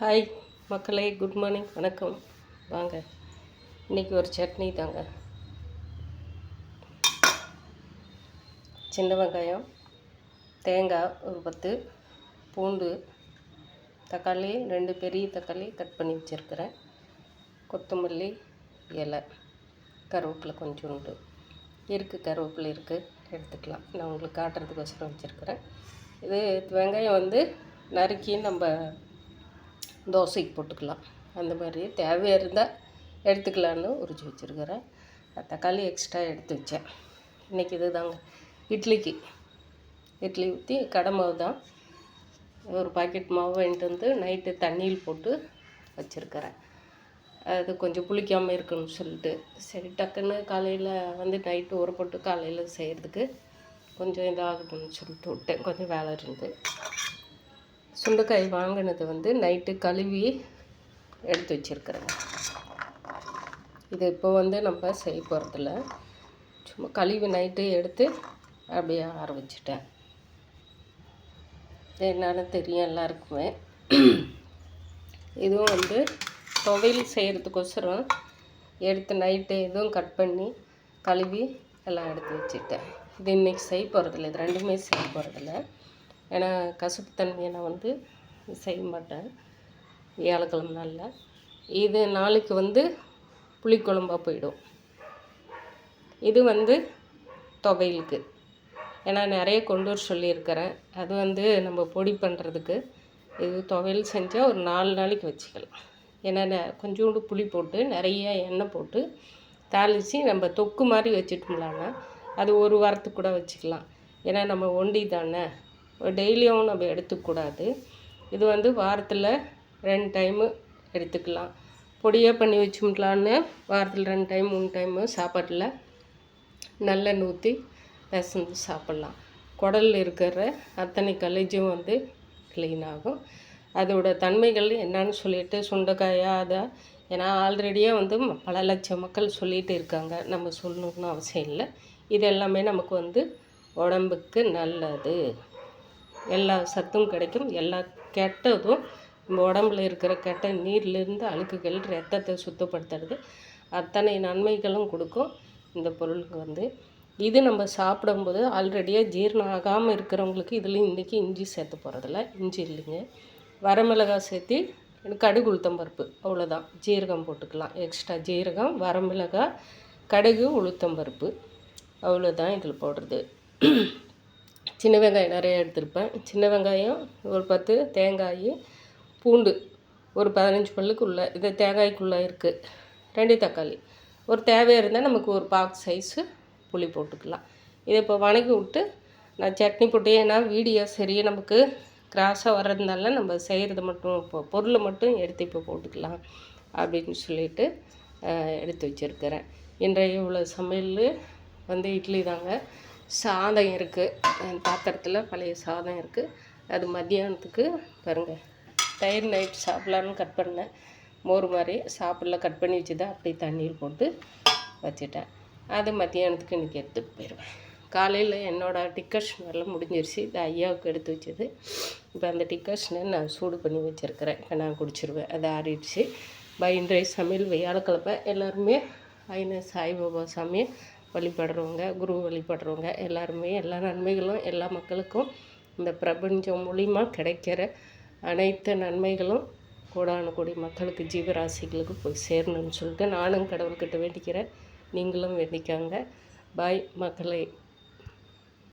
Hi மக்களே, good morning, வணக்கம். வாங்க, இன்றைக்கி ஒரு சட்னி தாங்க. சின்ன வெங்காயம், தேங்காய் ஒரு 10, பூண்டு, தக்காளி 2 பெரிய தக்காளி கட் பண்ணி வச்சுருக்கிறேன், கொத்தமல்லி இலை, கருவேப்பிலை கொஞ்சோண்டு இருக்குது, கருவேப்பிலை இருக்குது, எடுத்துக்கலாம். நான் உங்களுக்கு காட்டுறதுக்கோசரம் வச்சுருக்கிறேன். இது வெங்காயம் நறுக்கி நம்ம தோசைக்கு போட்டுக்கலாம். அந்த மாதிரி தேவையாக இருந்தால் எடுத்துக்கலான்னு உரிச்சு வச்சுருக்கிறேன். தக்காளி எக்ஸ்ட்ரா எடுத்து வச்சேன். இன்றைக்கி இது தாங்க இட்லி ஊற்றி கடை மாவு தான். ஒரு பாக்கெட் மாவு வாங்கிட்டு நைட்டு தண்ணியில் போட்டு வச்சுருக்கிறேன். அது கொஞ்சம் புளிக்காமல் இருக்குன்னு சொல்லிட்டு சரி டக்குன்னு காலையில் நைட்டு ஊற போட்டு காலையில் செய்கிறதுக்கு கொஞ்சம் இதாகணும்னு சொல்லிட்டு விட்டேன். கொஞ்சம் வேலை இருந்து சுண்டைக்காய் வாங்கினது நைட்டு கழுவி எடுத்து வச்சுருக்கிறேங்க. இது இப்போ நம்ம செய்ய போகிறதில்ல, சும்மா கழுவி நைட்டு எடுத்து அப்படியே ஆற வச்சுட்டேன். என்னன்னு தெரியும் எல்லாருக்குமே. இதுவும் துவையல் செய்கிறதுக்கோசரம் எடுத்து நைட்டு இதுவும் கட் பண்ணி கழுவி எல்லாம் எடுத்து வச்சுட்டேன். இது இன்றைக்கி செய்ய போகிறதில்ல, இது ரெண்டுமே செய்ய போகிறதில்ல. ஏன்னா கசப்பு தன்மையை நான் செய்ய மாட்டேன் வியாழக்கிழமை நாளில். இது நாளைக்கு புளிக்குழம்பாக போயிடும். இது துவையலுக்கு, ஏன்னா நிறைய கொண்டு வர சொல்லியிருக்கிறேன். அது நம்ம பொடி பண்ணுறதுக்கு இது துவையல் செஞ்சால் ஒரு 4 நாளைக்கு வச்சுக்கலாம். ஏன்னா கொஞ்சோண்டு புளி போட்டு நிறைய எண்ணெய் போட்டு தாளித்து நம்ம தொக்கு மாதிரி வச்சுட்டோம்லான்னா அது ஒரு வாரத்துக்கு கூட வச்சுக்கலாம். ஏன்னா நம்ம ஒண்டி தானே, டெய்லியும் நம்ம எடுத்துக்கூடாது. இது வாரத்தில் 2 டைமு எடுத்துக்கலாம். பொடியாக பண்ணி வச்சுக்கலான்னு வாரத்தில் 2 டைம் 3 டைமு சாப்பாட்டில் நல்லெண்ணெய் ஊற்றி பிசைஞ்சு சாப்பிட்லாம். குடலில் இருக்கிற அத்தனை கலேஜும் க்ளீன் ஆகும். அதோட தன்மைகள் என்னன்னு சொல்லிட்டு சுண்டைக்காயா அதை, ஏன்னா ஆல்ரெடியாக பல லட்சம் மக்கள் சொல்லிகிட்டு இருக்காங்க, நம்ம சொல்லணுன்னு அவசியம் இல்லை. இது எல்லாமே நமக்கு உடம்புக்கு நல்லது, எல்லா சத்தும் கிடைக்கும். எல்லா கெட்டதும் நம்ம உடம்புல இருக்கிற கெட்ட நீர்லேருந்து அழுக்குகள் ரத்தத்தை சுத்தப்படுத்துறது அத்தனை நன்மைகளும் கொடுக்கும் இந்த பொருளுக்கு. இது நம்ம சாப்பிடும்போது ஆல்ரெடியாக ஜீரணம் ஆகாமல் இருக்கிறவங்களுக்கு இதில் இன்றைக்கி இஞ்சி சேர்த்து போகிறதில்ல, இஞ்சி இல்லைங்க, வரமிளகாய் சேர்த்து கடுகு உளுத்தம்பருப்பு அவ்வளோதான். ஜீரகம் போட்டுக்கலாம், எக்ஸ்ட்ரா ஜீரகம், வரமிளகாய், கடுகு உளுத்தம்பருப்பு அவ்வளோதான் இதில் போடுறது. சின்ன வெங்காயம் நிறைய எடுத்திருப்பேன். சின்ன வெங்காயம் ஒரு 10, தேங்காய், பூண்டு ஒரு 15 பல்லுக்குள்ளே, இது தேங்காய்க்குள்ளே இருக்குது. 2 தக்காளி, ஒரு தேவையாக இருந்தால் நமக்கு ஒரு பாக்ஸ் சைஸு புளி போட்டுக்கலாம். இதை இப்போ வணக்கி விட்டு நான் சட்னி போட்டு, ஏன்னா வீடியோ சரியாக நமக்கு கிராஸாக வர்றதுனால நம்ம செய்கிறது மட்டும் இப்போ பொருளை மட்டும் எடுத்து இப்போ போட்டுக்கலாம் அப்படின்னு சொல்லிட்டு எடுத்து வச்சுருக்கிறேன். இன்றைய இவ்வளோ சமையல் இட்லி தாங்க. சாதம் இருக்குது பாத்திரத்தில், பழைய சாதம் இருக்குது. அது மத்தியானத்துக்கு பாருங்கள், தயிர் நைட் சாப்பிட்லான்னு கட் பண்ணேன், மோர் மாதிரி சாப்பிடல, கட் பண்ணி வச்சு தான் அப்படியே தண்ணியில் போட்டு வச்சுட்டேன். அது மத்தியானத்துக்கு இன்றைக்கி எடுத்துகிட்டு போயிடுவேன். காலையில் என்னோடய டிக்கர்ஷனெல்லாம் முடிஞ்சிருச்சு. இது ஐயாவுக்கு எடுத்து வச்சது. இப்போ அந்த டிக்கர்ஷனை நான் சூடு பண்ணி வச்சுருக்கிறேன். இப்போ நான் குடிச்சிருவேன், அது ஆறிடுச்சு. இன்றைய சமையல் வியாழக்கிழமை. எல்லாருமே சாய்பாபா சாமியை வழிபடுறவங்க, குரு வழிபடுறவங்க எல்லாருமே எல்லா நன்மைகளும் எல்லா மக்களுக்கும் இந்த பிரபஞ்சம் மூலிமா கிடைக்கிற அனைத்து நன்மைகளும் கோடான கோடி மக்களுக்கு, ஜீவராசிகளுக்கு போய் சேரணும்னு சொல்லிட்டு நானும் கடவுள்கிட்ட வேண்டிக்கிறேன். நீங்களும் வேண்டிக்காங்க. பாய் மக்களே.